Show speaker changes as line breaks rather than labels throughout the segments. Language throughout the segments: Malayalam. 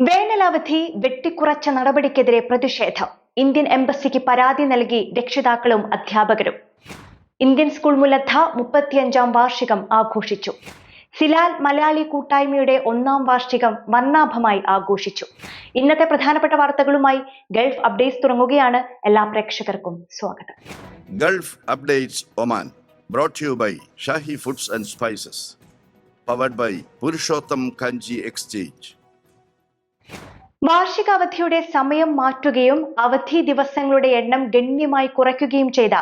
വേനലവധി വെട്ടിക്കുറച്ച നടപടിക്കെതിരെ പ്രതിഷേധം. ഇന്ത്യൻ എംബസിക്ക് പരാതി നൽകി രക്ഷിതാക്കളും അധ്യാപകരും. ഇന്ത്യൻ സ്കൂൾ മുലദ്ധ 35ാം വാർഷികം ആഘോഷിച്ചു. സിലാൽ മലയാളി കൂട്ടായ്മയുടെ 1ാം വാർഷികം വർണ്ണാഭമായി ആഘോഷിച്ചു. ഇന്നത്തെ പ്രധാനപ്പെട്ട വാർത്തകളുമായി ഗൾഫ് അപ്ഡേറ്റ്സ് തുടങ്ങുകയാണ്. എല്ലാ പ്രേക്ഷകർക്കും സ്വാഗതം.
Gulf updates Oman brought to you by Shahi foods and spices, powered by Purushottam Kanji exchange.
വാർഷികാവധിയുടെ സമയം മാറ്റുകയും അവധി ദിവസങ്ങളുടെ എണ്ണം ഗണ്യമായി കുറയ്ക്കുകയും ചെയ്ത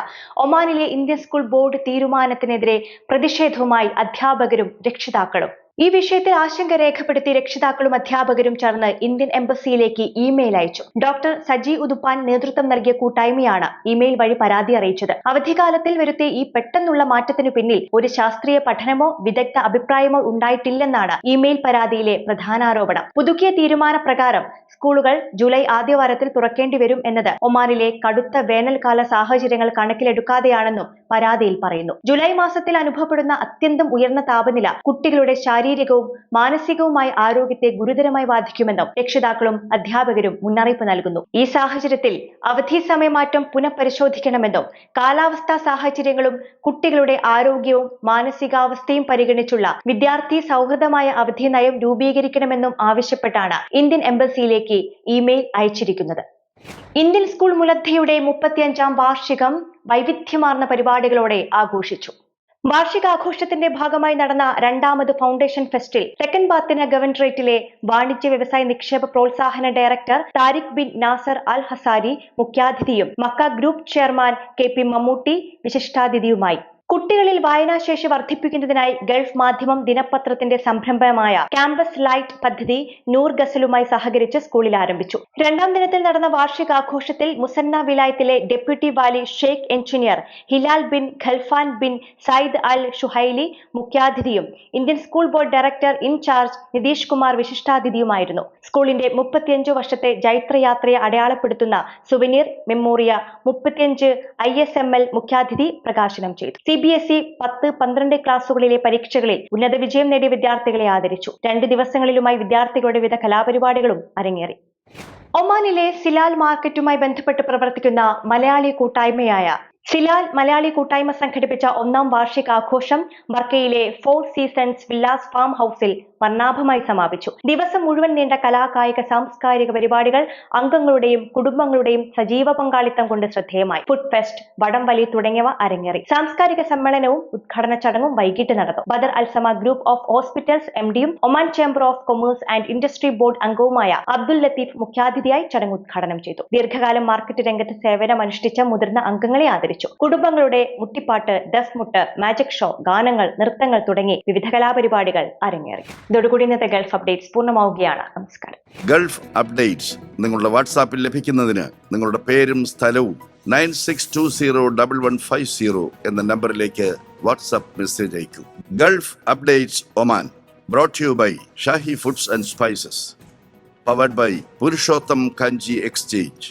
ഒമാനിലെ ഇന്ത്യൻ സ്കൂൾ ബോർഡ് തീരുമാനത്തിനെതിരെ പ്രതിഷേധവുമായി അധ്യാപകരും രക്ഷിതാക്കളും. ഈ വിഷയത്തിൽ ആശങ്ക രേഖപ്പെടുത്തി രക്ഷിതാക്കളും അധ്യാപകരും ചേർന്ന് ഇന്ത്യൻ എംബസിയിലേക്ക് ഇമെയിൽ അയച്ചു. ഡോക്ടർ സജി ഉദുപ്പാൻ നേതൃത്വം നൽകിയ കൂട്ടായ്മയാണ് ഇമെയിൽ വഴി പരാതി അറിയിച്ചത്. അവധിക്കാലത്തിൽ വരുത്തിയ ഈ പെട്ടെന്നുള്ള മാറ്റത്തിനു പിന്നിൽ ഒരു ശാസ്ത്രീയ പഠനമോ വിദഗ്ധ അഭിപ്രായമോ ഉണ്ടായിട്ടില്ലെന്നാണ് ഇമെയിൽ പരാതിയിലെ പ്രധാനാരോപണം. പുതുക്കിയ തീരുമാനപ്രകാരം സ്കൂളുകൾ ജൂലൈ ആദ്യവാരത്തിൽ തുറക്കേണ്ടി വരും എന്നത് ഒമാനിലെ കടുത്ത വേനൽക്കാല സാഹചര്യങ്ങൾ കണക്കിലെടുക്കാതെയാണെന്നും പരാതിയിൽ പറയുന്നു. ജൂലൈ മാസത്തിൽ അനുഭവപ്പെടുന്ന അത്യന്തം ഉയർന്ന താപനില കുട്ടികളുടെ ശാരീരികവും മാനസികവുമായ ആരോഗ്യത്തെ ഗുരുതരമായി ബാധിക്കുമെന്നും രക്ഷിതാക്കളും അധ്യാപകരും മുന്നറിയിപ്പ് നൽകുന്നു. ഈ സാഹചര്യത്തിൽ അവധി സമയമാറ്റം പുനഃപരിശോധിക്കണമെന്നും കാലാവസ്ഥാ സാഹചര്യങ്ങളും കുട്ടികളുടെ ആരോഗ്യവും മാനസികാവസ്ഥയും പരിഗണിച്ചുള്ള വിദ്യാർത്ഥി സൗഹൃദമായ അവധി നയം രൂപീകരിക്കണമെന്നും ആവശ്യപ്പെട്ടാണ് ഇന്ത്യൻ എംബസിയിലേക്ക് ഇമെയിൽ അയച്ചിരിക്കുന്നത്. ഇന്ത്യൻ സ്കൂൾ മുലദ്ധയുടെ 35ാം വാർഷികം വൈവിധ്യമാർന്ന പരിപാടികളോടെ ആഘോഷിച്ചു. വാർഷികാഘോഷത്തിന്റെ ഭാഗമായി നടന്ന 2ാമത് ഫൗണ്ടേഷൻ ഫെസ്റ്റിൽ തെക്കൻ ബാത്തിന ഗവർണറേറ്റിലെ വാണിജ്യ വ്യവസായ നിക്ഷേപ പ്രോത്സാഹന director Tariq bin Nasser Al Hazari മുഖ്യാതിഥിയും Makkah group chairman KP Mammootty വിശിഷ്ടാതിഥിയുമായി. കുട്ടികളിൽ വായനാശേഷി വർദ്ധിപ്പിക്കുന്നതിനായി ഗൾഫ് മാധ്യമം ദിനപത്രത്തിന്റെ സംരംഭമായ ക്യാമ്പസ് ലൈറ്റ് പദ്ധതി നൂർ ഗസലുമായി സഹകരിച്ച് സ്കൂളിൽ ആരംഭിച്ചു. 2ാം ദിനത്തിൽ നടന്ന വാർഷികാഘോഷത്തിൽ മുസന്ന വിലായത്തിലെ deputy wali sheikh engineer Hilal bin Khalfan bin Sayyid Al Shuhaili മുഖ്യാതിഥിയും Indian school board director incharge Nitish Kumar വിശിഷ്ടാതിഥിയുമായിരുന്നു. സ്കൂളിന്റെ 35 വർഷത്തെ ജൈത്രയാത്രയെ അടയാളപ്പെടുത്തുന്ന സുവനീർ മെമ്മോറിയ 35 ISML മുഖ്യാതിഥി പ്രകാശനം ചെയ്തു. CBSE 10-12 ക്ലാസുകളിലെ പരീക്ഷകളിൽ ഉന്നത വിജയം നേടിയ വിദ്യാർത്ഥികളെ ആദരിച്ചു. 2 ദിവസങ്ങളിലുമായി വിദ്യാർത്ഥികളുടെ വിവിധ കലാപരിപാടികളും അരങ്ങേറി. ഒമാനിലെ സിലാൽ മാർക്കറ്റുമായി ബന്ധപ്പെട്ട് പ്രവർത്തിക്കുന്ന മലയാളി കൂട്ടായ്മയായ സിലാൽ മലയാളി കൂട്ടായ്മ സംഘടിപ്പിച്ച 1ാം വാർഷികാഘോഷം വർക്കയിലെ 4 സീസൺസ് വില്ലാസ് ഫാം ഹൌസിൽ വർണ്ണാഭമായി സമാപിച്ചു. ദിവസം മുഴുവൻ നീണ്ട കലാകായിക സാംസ്കാരിക പരിപാടികൾ അംഗങ്ങളുടെയും കുടുംബങ്ങളുടെയും സജീവ പങ്കാളിത്തം കൊണ്ട് ശ്രദ്ധേയമായി. ഫുഡ് ഫെസ്റ്റ്, വടംവലി തുടങ്ങിയവ അരങ്ങേറി. സാംസ്കാരിക സമ്മേളനവും ഉദ്ഘാടന ചടങ്ങും വൈകിട്ട് നടന്നു. Badr Al Sama group of hospitals MDയും Oman chamber of commerce and industry board അംഗവുമായ അബ്ദുൽ ലത്തീഫ് മുഖ്യാതിഥിയായി ചടങ്ങ് ഉദ്ഘാടനം ചെയ്തു. ദീർഘകാലം മാർക്കറ്റ് രംഗത്ത് സേവനമനുഷ്ഠിച്ച മുതിർന്ന അംഗങ്ങളെ ആദരിച്ചു. കുടുംബങ്ങളുടെ മുട്ടിപ്പാട്ട്, ദഫ്മുട്ട്, മാജിക് ഷോ, ഗാനങ്ങൾ, നൃത്തങ്ങൾ തുടങ്ങി വിവിധ കലാപരിപാടികൾ അരങ്ങേറി. ഇതോടുകൂടി ഇന്നത്തെ ഗൾഫ് അപ്ഡേറ്റ്സ് പൂർണ്ണമാവുകയാണ്. നമസ്കാരം.
ഗൾഫ് അപ്ഡേറ്റ്സ് നിങ്ങളുടെ വാട്സാപ്പിൽ ലഭിക്കുന്നതിന് നിങ്ങളുടെ പേരും സ്ഥലവും 96201150 എന്ന നമ്പറിലേക്ക് വാട്സാപ്പ് മെസ്സേജ് അയക്കൂ. Gulf updates Oman brought to you by Shahi foods and spices, powered by Purushottam Kanji exchange.